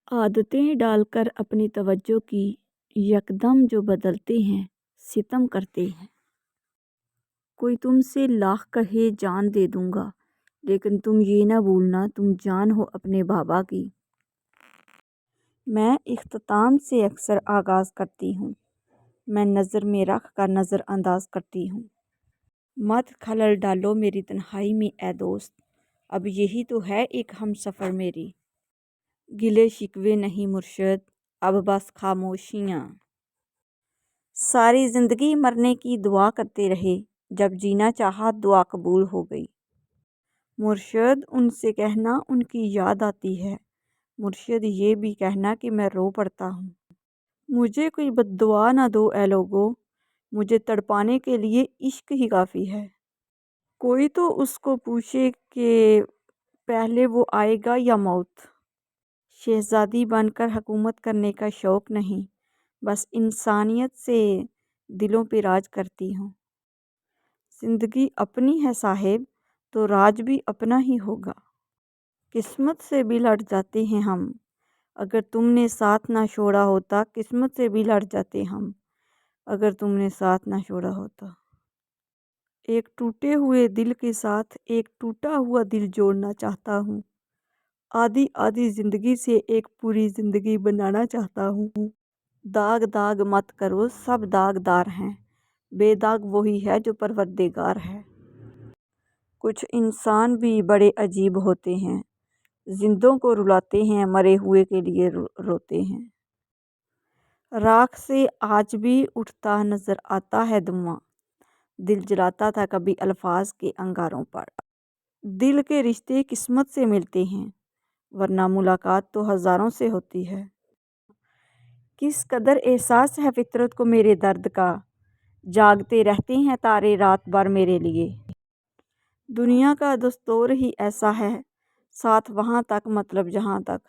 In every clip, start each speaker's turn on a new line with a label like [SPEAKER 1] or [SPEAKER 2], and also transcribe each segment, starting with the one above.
[SPEAKER 1] عادتیں ڈال کر اپنی توجہ کی یکدم جو بدلتے ہیں ستم کرتے ہیں۔ کوئی تم سے لاکھ کہے جان دے دوں گا، لیکن تم یہ نہ بھولنا تم جان ہو اپنے بابا کی۔ میں اختتام سے اکثر آغاز کرتی ہوں، میں نظر میں رکھ کر نظر انداز کرتی ہوں۔ مت خلل ڈالو میری تنہائی میں اے دوست، اب یہی تو ہے ایک ہم سفر میری۔ گلے شکوے نہیں مرشد، اب بس خاموشیاں۔ ساری زندگی مرنے کی دعا کرتے رہے، جب جینا چاہا دعا قبول ہو گئی۔ مرشد ان سے کہنا ان کی یاد آتی ہے، مرشد یہ بھی کہنا کہ میں رو پڑتا ہوں۔ مجھے کوئی بد دعا نہ دو اے لوگو، مجھے تڑپانے کے لیے عشق ہی کافی ہے۔ کوئی تو اس کو پوچھے کہ پہلے وہ آئے گا یا موت۔ شہزادی بن کر حکومت کرنے کا شوق نہیں، بس انسانیت سے دلوں پہ راج کرتی ہوں۔ زندگی اپنی ہے صاحب تو راج بھی اپنا ہی ہوگا۔ قسمت سے بھی لڑ جاتے ہیں ہم، اگر تم نے ساتھ نہ چھوڑا ہوتا، قسمت سے بھی لڑ جاتے ہم، اگر تم نے ساتھ نہ چھوڑا ہوتا۔ ایک ٹوٹے ہوئے دل کے ساتھ ایک ٹوٹا ہوا دل جوڑنا چاہتا ہوں، آدھی آدھی زندگی سے ایک پوری زندگی بنانا چاہتا ہوں۔ داغ داغ مت کرو، سب داغ دار ہیں، بے داغ وہی ہے جو پروردگار ہے۔ کچھ انسان بھی بڑے عجیب ہوتے ہیں، زندوں کو رلاتے ہیں، مرے ہوئے کے لیے روتے ہیں۔ راکھ سے آج بھی اٹھتا نظر آتا ہے دھواں، دل جلاتا تھا کبھی الفاظ کے انگاروں پر۔ دل کے رشتے قسمت سے ملتے ہیں، ورنہ ملاقات تو ہزاروں سے ہوتی ہے۔ کس قدر احساس ہے فطرت کو میرے درد کا، جاگتے رہتے ہیں تارے رات بھر میرے لیے۔ دنیا کا دستور ہی ایسا ہے، ساتھ وہاں تک مطلب جہاں تک۔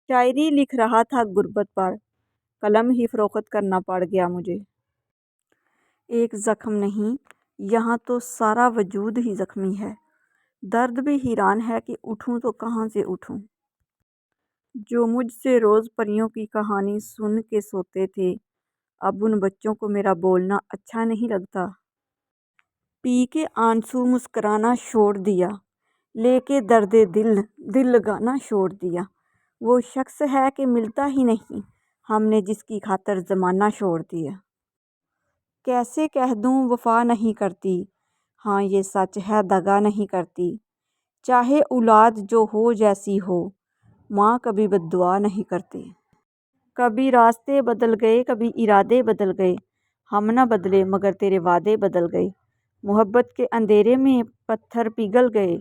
[SPEAKER 1] شاعری لکھ رہا تھا غربت پر، قلم ہی فروخت کرنا پڑ گیا مجھے۔ ایک زخم نہیں، یہاں تو سارا وجود ہی زخمی ہے، درد بھی حیران ہے کہ اٹھوں تو کہاں سے اٹھوں۔ جو مجھ سے روز پریوں کی کہانی سن کے سوتے تھے، اب ان بچوں کو میرا بولنا اچھا نہیں لگتا۔ پی کے آنسو مسکرانا چھوڑ دیا، لے کے درد دل لگانا چھوڑ دیا۔ وہ شخص ہے کہ ملتا ہی نہیں، ہم نے جس کی خاطر زمانہ چھوڑ دیا۔ کیسے کہہ دوں وفا نہیں کرتی، ہاں یہ سچ ہے دغا نہیں کرتی۔ چاہے اولاد جو ہو جیسی ہو، ماں کبھی بد دعا نہیں کرتی۔ کبھی راستے بدل گئے، کبھی ارادے بدل گئے، ہم نہ بدلے مگر تیرے وعدے بدل گئے۔ محبت کے اندھیرے میں پتھر پگھل گئے،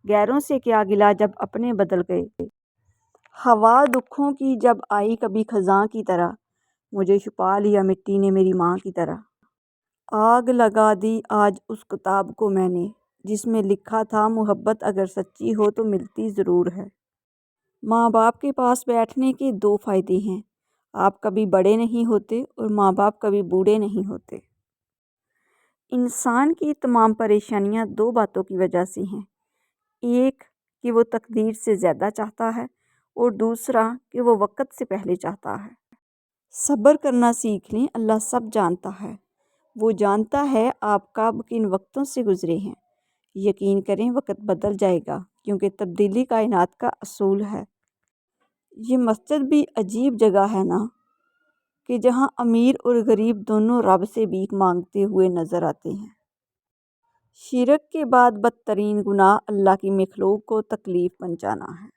[SPEAKER 1] غیروں سے کیا گلہ جب اپنے بدل گئے۔ ہوا دکھوں کی جب آئی کبھی خزاں کی طرح، مجھے چھپا لیا مٹی نے میری ماں کی طرح۔ آگ لگا دی آج اس کتاب کو میں نے، جس میں لکھا تھا محبت اگر سچی ہو تو ملتی ضرور ہے۔ ماں باپ کے پاس بیٹھنے کے دو فائدے ہیں، آپ کبھی بڑے نہیں ہوتے اور ماں باپ کبھی بوڑھے نہیں ہوتے۔ انسان کی تمام پریشانیاں دو باتوں کی وجہ سے ہیں، ایک کہ وہ تقدیر سے زیادہ چاہتا ہے اور دوسرا کہ وہ وقت سے پہلے چاہتا ہے۔ صبر کرنا سیکھ لیں، اللہ سب جانتا ہے، وہ جانتا ہے آپ کب کن وقتوں سے گزرے ہیں۔ یقین کریں وقت بدل جائے گا، کیونکہ تبدیلی کائنات کا اصول ہے۔ یہ مسجد بھی عجیب جگہ ہے نا، کہ جہاں امیر اور غریب دونوں رب سے بھیک مانگتے ہوئے نظر آتے ہیں۔ شرک کے بعد بدترین گناہ اللہ کی مخلوق کو تکلیف پہنچانا ہے۔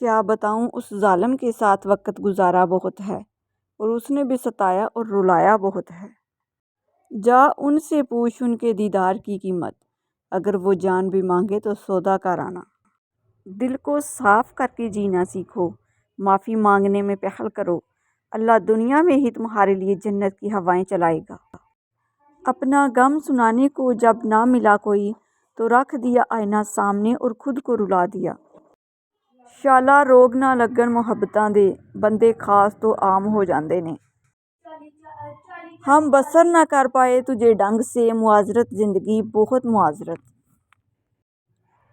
[SPEAKER 1] کیا بتاؤں اس ظالم کے ساتھ وقت گزارا بہت ہے، اور اس نے بھی ستایا اور رلایا بہت ہے۔ جا ان سے پوچھ ان کے دیدار کی قیمت، اگر وہ جان بھی مانگے تو سودا کرانا۔ دل کو صاف کر کے جینا سیکھو، معافی مانگنے میں پہل کرو، اللہ دنیا میں ہی تمہارے لیے جنت کی ہوائیں چلائے گا۔ اپنا غم سنانے کو جب نہ ملا کوئی، تو رکھ دیا آئینہ سامنے اور خود کو رلا دیا۔ شالا روگ نہ لگن محبتاں دے، بندے خاص تو عام ہو جاندے نے۔ ہم بسر نہ کر پائے تجھے ڈھنگ سے، معذرت زندگی بہت معذرت۔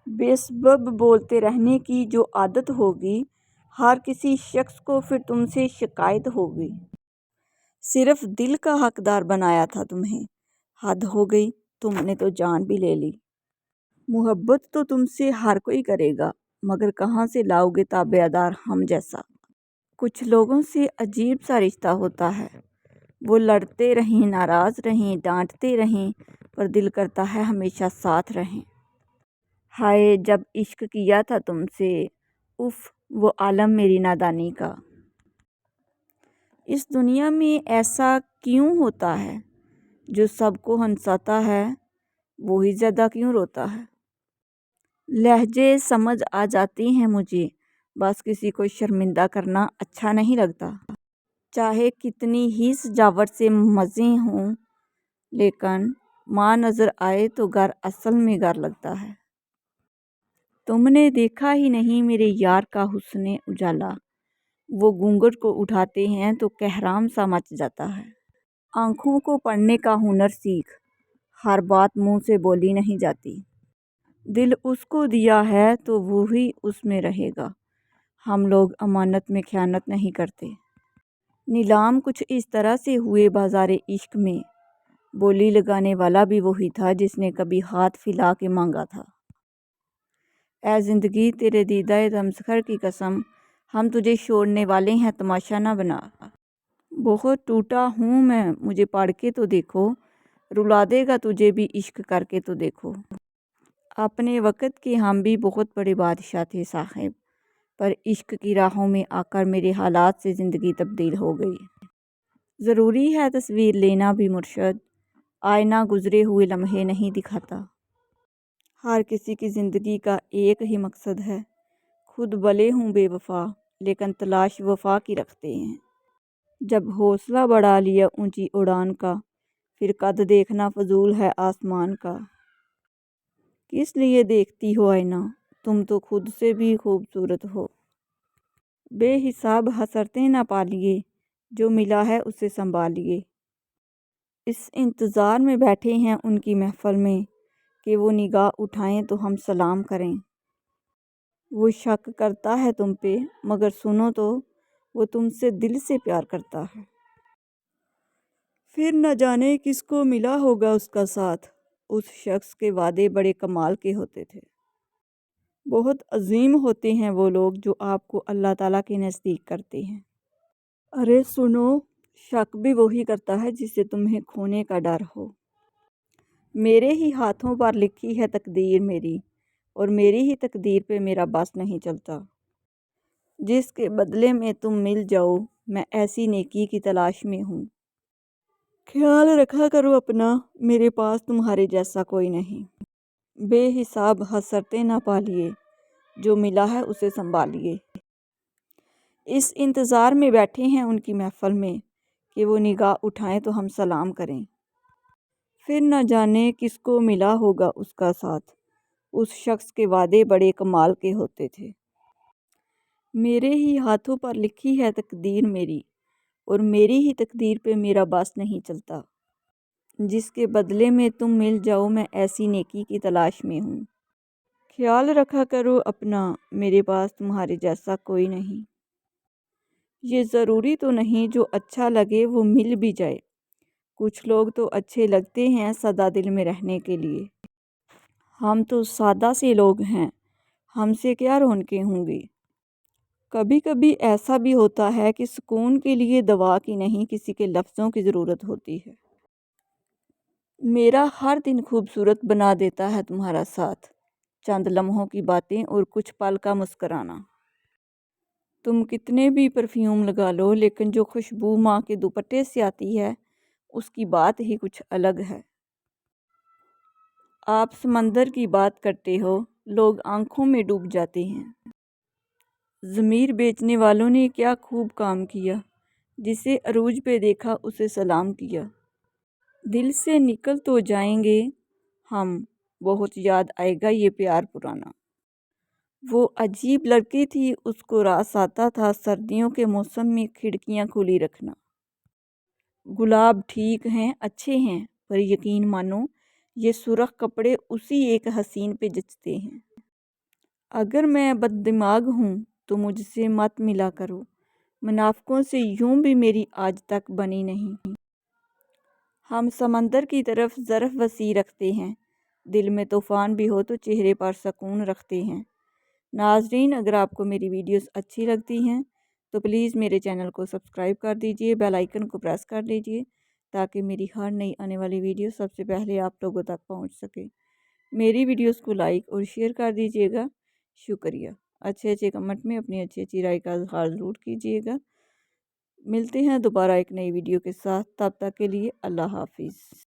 [SPEAKER 1] بے سبب بولتے رہنے کی جو عادت ہوگی، ہر کسی شخص کو پھر تم سے شکایت ہوگی۔ صرف دل کا حقدار بنایا تھا تمہیں، حد ہو گئی، تم نے تو جان بھی لے لی۔ محبت تو تم سے ہر کوئی کرے گا، مگر کہاں سے لاؤ گے تابعدار ہم جیسا؟ کچھ لوگوں سے عجیب سا رشتہ ہوتا ہے، وہ لڑتے رہیں، ناراض رہیں، ڈانٹتے رہیں، پر دل کرتا ہے ہمیشہ ساتھ رہیں۔ ہائے جب عشق کیا تھا تم سے، اف وہ عالم میری نادانی کا۔ اس دنیا میں ایسا کیوں ہوتا ہے، جو سب کو ہنساتا ہے وہی زیادہ کیوں روتا ہے؟ لہجے سمجھ آ جاتے ہیں مجھے، بس کسی کو شرمندہ کرنا اچھا نہیں لگتا۔ چاہے کتنی ہی سجاوٹ سے مزے ہوں، لیکن ماں نظر آئے تو گھر اصل میں گھر لگتا ہے۔ تم نے دیکھا ہی نہیں میرے یار کا حسن اجالا، وہ گھونگھٹ کو اٹھاتے ہیں تو کہرام سا مچ جاتا ہے۔ آنکھوں کو پڑھنے کا ہنر سیکھ، ہر بات منہ سے بولی نہیں جاتی۔ دل اس کو دیا ہے تو وہی اس میں رہے گا، ہم لوگ امانت میں خیانت نہیں کرتے۔ نیلام کچھ اس طرح سے ہوئے بازار عشق میں، بولی لگانے والا بھی وہی تھا جس نے کبھی ہاتھ پھیلا کے مانگا تھا۔ اے زندگی تیرے دیدہ تمسخر کی قسم، ہم تجھے چھوڑنے والے ہیں تماشا نہ بنا۔ بہت ٹوٹا ہوں میں، مجھے پڑھ کے تو دیکھو، رلا دے گا تجھے بھی عشق کر کے تو دیکھو۔ اپنے وقت کے ہم بھی بہت بڑے بادشاہ تھے صاحب، پر عشق کی راہوں میں آ کر میرے حالات سے زندگی تبدیل ہو گئی۔ ضروری ہے تصویر لینا بھی مرشد، آئینہ گزرے ہوئے لمحے نہیں دکھاتا۔ ہر کسی کی زندگی کا ایک ہی مقصد ہے، خود بھلے ہوں بے وفا، لیکن تلاش وفا کی رکھتے ہیں۔ جب حوصلہ بڑھا لیا اونچی اڑان کا، پھر قد دیکھنا فضول ہے آسمان کا۔ کس لیے دیکھتی ہو آئینہ، تم تو خود سے بھی خوبصورت ہو۔ بے حساب حسرتیں نہ پالیے، جو ملا ہے اسے سنبھالیے۔ اس انتظار میں بیٹھے ہیں ان کی محفل میں، کہ وہ نگاہ اٹھائیں تو ہم سلام کریں۔ وہ شک کرتا ہے تم پہ، مگر سنو تو وہ تم سے دل سے پیار کرتا ہے۔ پھر نہ جانے کس کو ملا ہوگا اس کا ساتھ، اس شخص کے وعدے بڑے کمال کے ہوتے تھے۔ بہت عظیم ہوتے ہیں وہ لوگ جو آپ کو اللہ تعالیٰ کے نزدیک کرتے ہیں۔ ارے سنو، شک بھی وہی کرتا ہے جسے تمہیں کھونے کا ڈر ہو۔ میرے ہی ہاتھوں پر لکھی ہے تقدیر میری، اور میری ہی تقدیر پہ میرا بس نہیں چلتا۔ جس کے بدلے میں تم مل جاؤ، میں ایسی نیکی کی تلاش میں ہوں۔ خیال رکھا کرو اپنا، میرے پاس تمہارے جیسا کوئی نہیں۔ بے حساب حسرتیں نہ پالیے، جو ملا ہے اسے سنبھالیے۔ اس انتظار میں بیٹھے ہیں ان کی محفل میں، کہ وہ نگاہ اٹھائیں تو ہم سلام کریں۔ پھر نہ جانے کس کو ملا ہوگا اس کا ساتھ، اس شخص کے وعدے بڑے کمال کے ہوتے تھے۔ میرے ہی ہاتھوں پر لکھی ہے تقدیر میری، اور میری ہی تقدیر پہ میرا بس نہیں چلتا۔ جس کے بدلے میں تم مل جاؤ، میں ایسی نیکی کی تلاش میں ہوں۔ خیال رکھا کرو اپنا، میرے پاس تمہارے جیسا کوئی نہیں۔ یہ ضروری تو نہیں جو اچھا لگے وہ مل بھی جائے، کچھ لوگ تو اچھے لگتے ہیں سادہ دل میں رہنے کے لیے۔ ہم تو سادہ سے لوگ ہیں، ہم سے کیا رونقیں ہوں گی۔ کبھی کبھی ایسا بھی ہوتا ہے کہ سکون کے لیے دوا کی نہیں کسی کے لفظوں کی ضرورت ہوتی ہے۔ میرا ہر دن خوبصورت بنا دیتا ہے تمہارا ساتھ، چند لمحوں کی باتیں اور کچھ پل کا مسکرانا۔ تم کتنے بھی پرفیوم لگا لو، لیکن جو خوشبو ماں کے دوپٹے سے آتی ہے اس کی بات ہی کچھ الگ ہے۔ آپ سمندر کی بات کرتے ہو، لوگ آنکھوں میں ڈوب جاتے ہیں۔ ضمیر بیچنے والوں نے کیا خوب کام کیا، جسے عروج پہ دیکھا اسے سلام کیا۔ دل سے نکل تو جائیں گے ہم، بہت یاد آئے گا یہ پیار پرانا۔ وہ عجیب لڑکی تھی، اس کو راس آتا تھا سردیوں کے موسم میں کھڑکیاں کھلی رکھنا۔ گلاب ٹھیک ہیں، اچھے ہیں، پر یقین مانو یہ سرخ کپڑے اسی ایک حسین پہ جچتے ہیں۔ اگر میں بد دماغ ہوں تو مجھ سے مت ملا کرو، منافقوں سے یوں بھی میری آج تک بنی نہیں۔ ہم سمندر کی طرف ظرف وسیع رکھتے ہیں، دل میں طوفان بھی ہو تو چہرے پر سکون رکھتے ہیں۔ ناظرین، اگر آپ کو میری ویڈیوز اچھی لگتی ہیں تو پلیز میرے چینل کو سبسکرائب کر دیجئے، بیل آئیکن کو پریس کر لیجئے تاکہ میری ہر نئی آنے والی ویڈیو سب سے پہلے آپ لوگوں تک پہنچ سکے۔ میری ویڈیوز کو لائک اور شیئر کر دیجئے گا، شکریہ۔ اچھے کمنٹ میں اپنی اچھی رائے کا اظہار ضرور کیجئے گا۔ ملتے ہیں دوبارہ ایک نئی ویڈیو کے ساتھ، تب تک کے لیے اللہ حافظ۔